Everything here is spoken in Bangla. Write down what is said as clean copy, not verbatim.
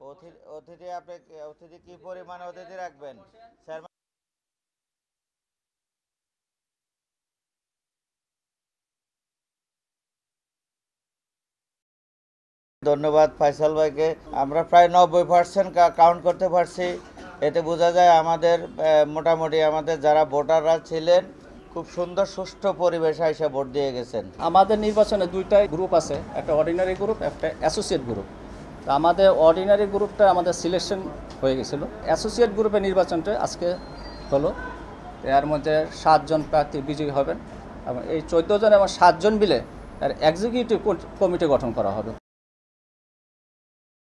অতিথি কি পরিমাণে অতিথি রাখবেন স্যার? ধন্যবাদ ফাইসাল ভাইকে। আমরা প্রায় 90% কাউন্ট করতে পারছি। এতে বোঝা যায় আমাদের মোটামুটি আমাদের যারা ভোটাররা ছিলেন খুব সুন্দর সুষ্ঠু পরিবেশে এসে ভোট দিয়ে গেছেন। আমাদের নির্বাচনে দুইটাই গ্রুপ আছে, একটা অর্ডিনারি গ্রুপ, একটা অ্যাসোসিয়েট গ্রুপ। তো আমাদের অর্ডিনারি গ্রুপটা আমাদের সিলেকশন হয়ে গেছিলো। অ্যাসোসিয়েট গ্রুপের নির্বাচনটা আজকে হলো। এর মধ্যে 7 জন প্রার্থী বিজয়ী হবেন এবং এই 14 জন এবং 7 জন মিলে এক্সিকিউটিভ কমিটি গঠন করা হবে।